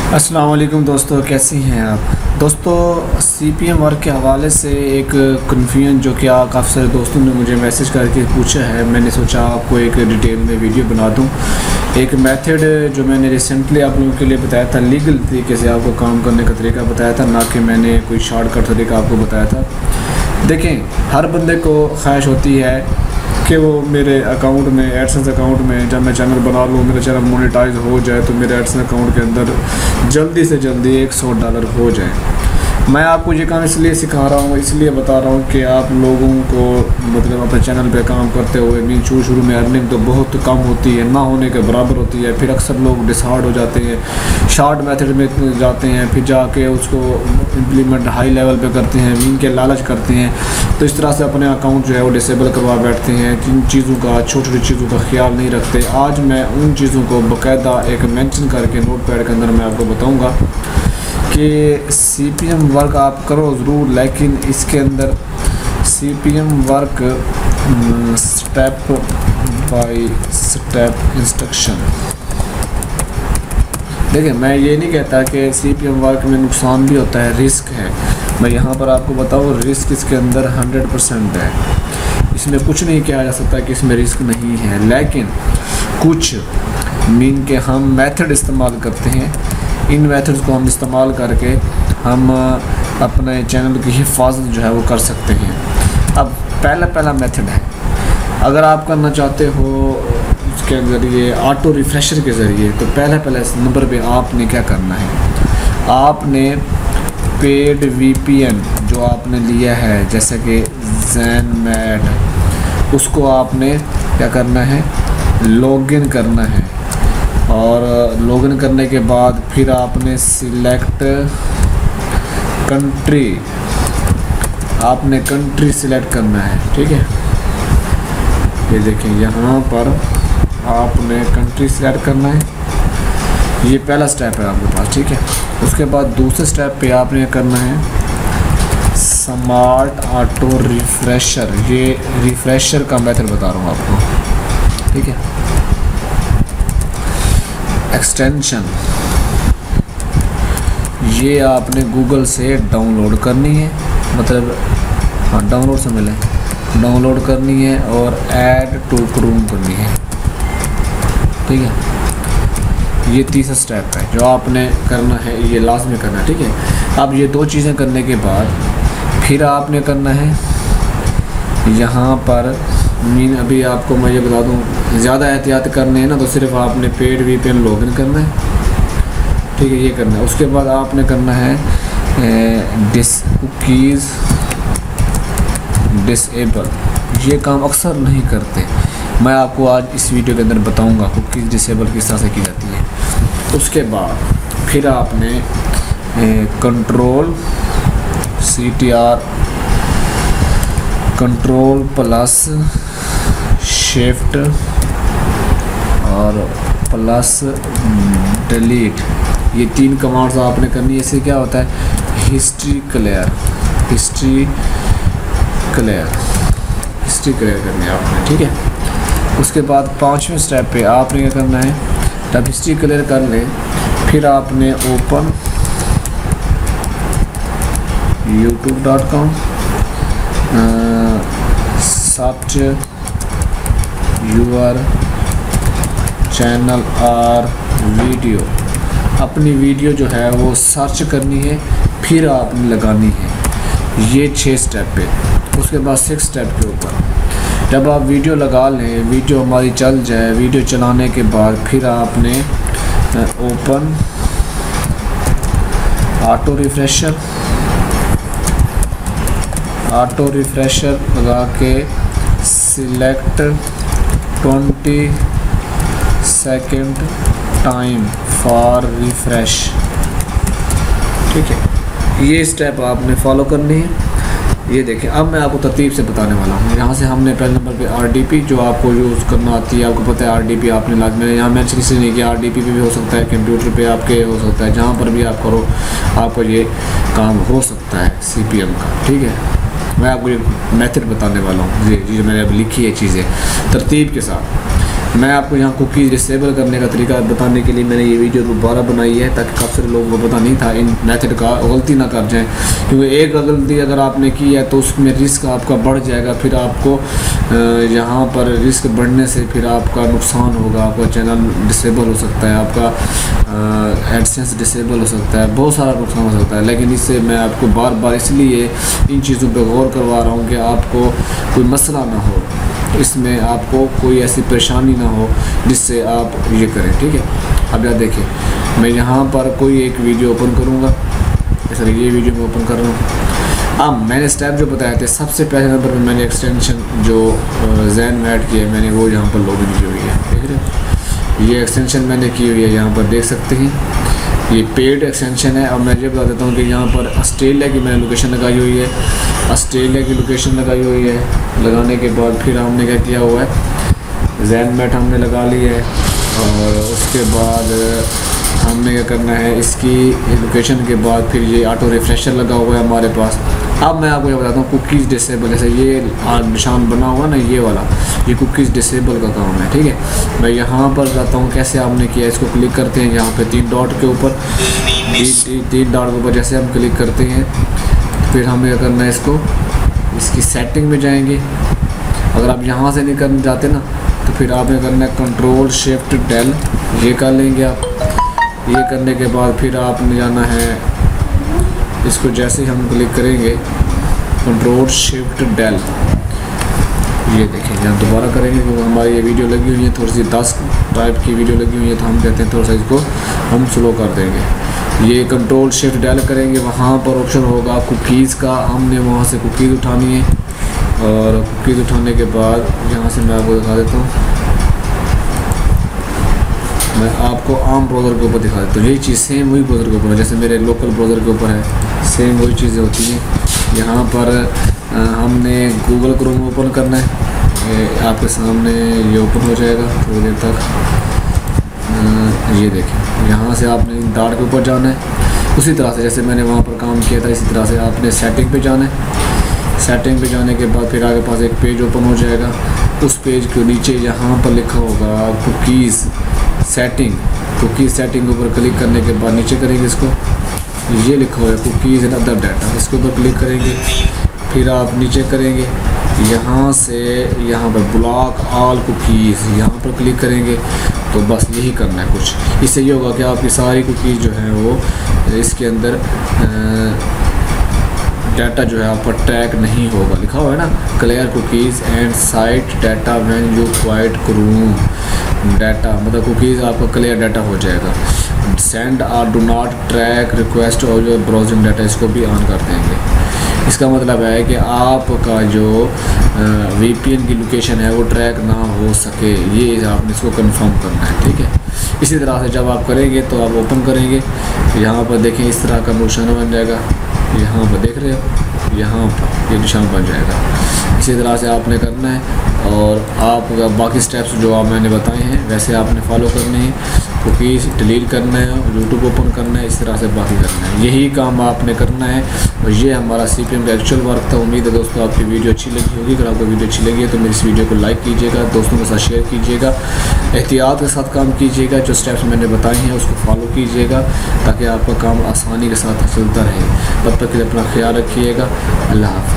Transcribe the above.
अस्सलाम वालेकुम दोस्तों, कैसी हैं आप दोस्तों। सीपीएम वर्क के हवाले से एक कन्फ्यूजन जो कि काफ़ी सारे दोस्तों ने मुझे मैसेज करके पूछा है, मैंने सोचा आपको एक डिटेल में वीडियो बना दूं। एक मेथड जो मैंने रिसेंटली आप लोगों के लिए बताया था, लीगल तरीके से आपको काम करने का तरीका बताया था, ना कि मैंने कोई शॉर्टकट तरीका आपको बताया था। देखें, हर बंदे को ख्वाहिश होती है कि वो मेरे अकाउंट में, एडसेंस अकाउंट में जब मैं चैनल बना लूँ, मेरा चैनल मोनेटाइज हो जाए तो मेरे एडसेंस अकाउंट के अंदर जल्दी से जल्दी $100 हो जाए। मैं आपको ये काम इसलिए सिखा रहा हूँ, इसलिए बता रहा हूँ कि आप लोगों को मतलब अपने चैनल पे काम करते हुए मीन शुरू में अर्निंग तो बहुत कम होती है, ना होने के बराबर होती है। फिर अक्सर लोग डिसहार्ड हो जाते हैं, शॉर्ट मेथड में जाते हैं, फिर जाके उसको इम्प्लीमेंट हाई लेवल पे करते हैं, मीन के लालच करते हैं। तो इस तरह से अपने अकाउंट जो है वो डिसेबल करवा बैठते हैं, जिन चीज़ों का, छोटी छोटी चीज़ों का ख्याल नहीं रखते। आज मैं उन चीज़ों को बाकायदा एक मेंशन करके नोटपैड के अंदर मैं आपको बताऊंगा कि सीपीएम वर्क आप करो ज़रूर, लेकिन इसके अंदर CPM work step by step instruction. देखिए, मैं ये नहीं कहता कि सीपीएम वर्क में नुकसान भी होता है, रिस्क है। मैं यहाँ पर आपको बताऊँ, रिस्क इसके अंदर 100% है। इसमें कुछ नहीं किया जा सकता कि इसमें रिस्क नहीं है, लेकिन कुछ मीन के हम मेथड इस्तेमाल करते हैं। इन मेथड्स को हम इस्तेमाल करके हम अपने चैनल की हिफाजत जो है वो कर सकते हैं। अब पहला मेथड है, अगर आप करना चाहते हो उसके ज़रिए ऑटो रिफ्रेशर के ज़रिए, तो पहले नंबर पे आपने क्या करना है, आपने पेड वीपीएन जो आपने लिया है जैसे कि ज़ेनमैड, उसको आपने क्या करना है, लॉगिन करना है। और लॉगिन करने के बाद फिर आपने सिलेक्ट कंट्री, आपने कंट्री सिलेक्ट करना है। ठीक है, ये देखें, यहाँ पर आपने कंट्री सिलेक्ट करना है। ये पहला स्टेप है आपके पास। ठीक है, उसके बाद दूसरे स्टेप पे आपने करना है स्मार्ट ऑटो रिफ्रेशर। ये रिफ्रेशर का मेथड बता रहा हूँ आपको। ठीक है, एक्सटेंशन ये आपने गूगल से डाउनलोड करनी है, मतलब हाँ डाउनलोड से मिले, डाउनलोड करनी है और ऐड टू क्रोम करनी है। ठीक है, ये तीसरा स्टेप है जो आपने करना है, ये लाजमी करना है। ठीक है, अब ये दो चीज़ें करने के बाद फिर आपने करना है यहाँ पर मीन, अभी आपको मैं ये बता दूँ, ज़्यादा एहतियात करने हैं ना तो सिर्फ आपने पेड वीपीएन लॉगिन करना है। ठीक है, ये करना है। उसके बाद आपने करना है कुकीज़ डिसेबल। ये काम अक्सर नहीं करते, मैं आपको आज इस वीडियो के अंदर बताऊंगा कुकीज़ डिसेबल किस तरह से की जाती है। उसके बाद फिर आपने control CTR, control plus shift और प्लस डिलीट, ये 3 कमांड्स आपने करनी है। इससे क्या होता है, हिस्ट्री क्लियर करनी है आपने। ठीक है, उसके बाद 5वें स्टेप पे आपने क्या करना है, जब हिस्ट्री क्लियर कर लें फिर आपने open youtube.com search your channel और वीडियो, अपनी वीडियो जो है वो सर्च करनी है, फिर आपने लगानी है। ये 6 स्टेप पे। उसके बाद 6 स्टेप के ऊपर जब आप वीडियो लगा लें, वीडियो हमारी चल जाए, वीडियो चलाने के बाद फिर आपने ओपन ऑटो रिफ्रेशर लगा के select 20 second time for refresh. ठीक है, ये स्टेप आपने फॉलो करनी है। ये देखें, अब मैं आपको तरतीब से बताने वाला हूँ। यहाँ से हमने पहले नंबर पे RDP जो आपको यूज़ करना आती है, आपको पता है RDP आपने लाजमी, मैंने यहाँ मेंशन इसलिए नहीं किया, RDP पे भी हो सकता है, कंप्यूटर पे आपके हो सकता है, जहाँ पर भी आप करो आपको ये काम हो सकता है CPM का। ठीक है, मैं आपको ये मेथड बताने वाला हूँ, ये जो मैंने अब लिखी है चीज़ें तरतीब के साथ। मैं आपको यहाँ कुकीज़ डिसेबल करने का तरीका बताने के लिए मैंने ये वीडियो दोबारा बनाई है, ताकि काफ़ी सारे लोगों को पता नहीं था, इन मेथड का गलती ना कर जाएं, क्योंकि एक गलती अगर आपने की है तो उसमें रिस्क आपका बढ़ जाएगा। फिर आपको यहाँ पर रिस्क बढ़ने से फिर आपका नुकसान होगा, आपका चैनल डिसेबल हो सकता है, आपका एडसेंस डिसेबल हो सकता है, बहुत सारा नुकसान हो सकता है। लेकिन इससे मैं आपको बार बार इसलिए इन चीज़ों पर गौर करवा रहा हूँ कि आपको कोई मसला ना हो, इसमें आपको कोई ऐसी परेशानी ना हो जिससे आप ये करें, ठीक है। अब यहाँ देखिए, मैं यहाँ पर कोई एक वीडियो ओपन करूँगा, सर ये वीडियो मैं ओपन कर रहा हूँ। अब मैंने स्टेप जो बताए थे, सबसे पहले नंबर पर मैंने एक्सटेंशन जो ज़ैन में ऐड किया है मैंने, वो यहाँ पर लॉगिन की हुई है, देख रहे हो। ये एक्सटेंशन मैंने की हुई है, यहाँ पर देख सकते हैं, ये पेड एक्सटेंशन है। और मैं ये बता देता हूँ कि यहाँ पर ऑस्ट्रेलिया की मैंने लोकेशन लगाई हुई है, ऑस्ट्रेलिया की लोकेशन लगाई हुई है। लगाने के बाद फिर हमने क्या किया हुआ है, ज़ैन मैट हमने लगा ली है, और उसके बाद हमने क्या करना है, इसकी लोकेशन के बाद फिर ये ऑटो रिफ्रेशर लगा हुआ है हमारे पास। अब मैं आपको ये बताता हूँ कुकीज़ डिसेबल, जैसे ये निशान बना हुआ ना, ये वाला, ये कुकीज़ डिसेबल का काम है, ठीक है। मैं यहाँ पर जाता हूँ, कैसे आपने किया, इसको क्लिक करते हैं यहाँ पे 3 डॉट के ऊपर, 3 डॉट के ऊपर जैसे हम क्लिक करते हैं, फिर हमें क्या करना है, इसकी सेटिंग में जाएंगे। अगर आप यहाँ से नहीं करने जाते ना, तो फिर आपने करना है कंट्रोल शिफ्ट डेल, ये कर लेंगे आप। ये करने के बाद फिर आपने जाना है, इसको जैसे हम क्लिक करेंगे कंट्रोल शिफ्ट डेल, ये देखिए यहाँ दोबारा करेंगे, क्योंकि हमारी ये वीडियो लगी हुई है थोड़ी सी 10 टाइप की वीडियो लगी हुई है, तो हम कहते हैं थोड़ा सा इसको हम स्लो कर देंगे। ये कंट्रोल शिफ्ट डेल करेंगे, वहाँ पर ऑप्शन होगा कुकीज़ का, हमने वहाँ से कुकीज़ उठानी है, और कुकीज़ उठाने के बाद यहाँ से मैं आपको दिखा देता हूँ, मैं आपको आम ब्राउज़र के ऊपर दिखा देता हूँ। यही चीज़ सेम वही ब्राउज़र के ऊपर है, जैसे मेरे लोकल ब्राउज़र के ऊपर है, सेम वही चीज़ें होती हैं। यहाँ पर हमने गूगल क्रोम ओपन करना है, ये आपके सामने ये ओपन हो जाएगा थोड़ी देर तक। ये देखें, यहाँ से आपने डॉट के ऊपर जाना है, उसी तरह से जैसे मैंने वहाँ पर काम किया था, इसी तरह से आपने सेटिंग पे जाना है। सेटिंग पे जाने के बाद फिर आगे पास एक पेज ओपन हो जाएगा, उस पेज के नीचे यहाँ पर लिखा होगा कुकीज़ सेटिंग। कुकीज़ सेटिंग के ऊपर क्लिक करने के बाद नीचे करेंगे इसको, ये लिखा हुआ है कुकीज़ एंड अदर डाटा, इसके ऊपर क्लिक करेंगे। फिर आप नीचे करेंगे, यहाँ से यहाँ पर ब्लॉक ऑल कुकीज़, यहाँ पर क्लिक करेंगे। तो बस यही करना है कुछ, इससे ये होगा कि आपकी सारी कुकीज़ जो है वो इसके अंदर डाटा जो है आपका ट्रैक नहीं होगा। लिखा हुआ है ना, clear cookies and site data when you quite Chrome data, मतलब कुकीज़ आपका क्लियर डाटा हो जाएगा। सेंड और डू नॉट ट्रैक रिक्वेस्ट और जो ब्राउजिंग डाटा, इसको भी ऑन कर देंगे। इसका मतलब है कि आपका जो VPN की लोकेशन है वो ट्रैक ना हो सके, ये आपने इसको कंफर्म करना है, ठीक है। इसी तरह से जब आप करेंगे तो आप ओपन करेंगे, यहाँ पर देखें इस तरह का निशान बन जाएगा, यहाँ पर देख रहे हो, यहाँ पर ये निशान बन जाएगा। इसी तरह से आपने करना है, और आप बाकी स्टेप्स जो आप मैंने बताए हैं वैसे आपने फॉलो करने हैं। कुकीज़ डिलीट करना है, यूट्यूब ओपन करना है, इस तरह से बाकी करना है, यही काम आपने करना है। और ये हमारा CPM का एक्चुअल वर्क था। उम्मीद है दोस्तों आपकी वीडियो अच्छी लगी होगी। अगर आपको वीडियो अच्छी लगी है तो मेरी इस वीडियो को लाइक कीजिएगा, दोस्तों के साथ शेयर कीजिएगा, एहतियात के साथ काम कीजिएगा, जो स्टेप्स मैंने बताए हैं उसको फॉलो कीजिएगा, ताकि आपका काम आसानी के साथ चलता रहे। तब तक के लिए अपना ख्याल रखिएगा। अल्लाह हाफ़िज़।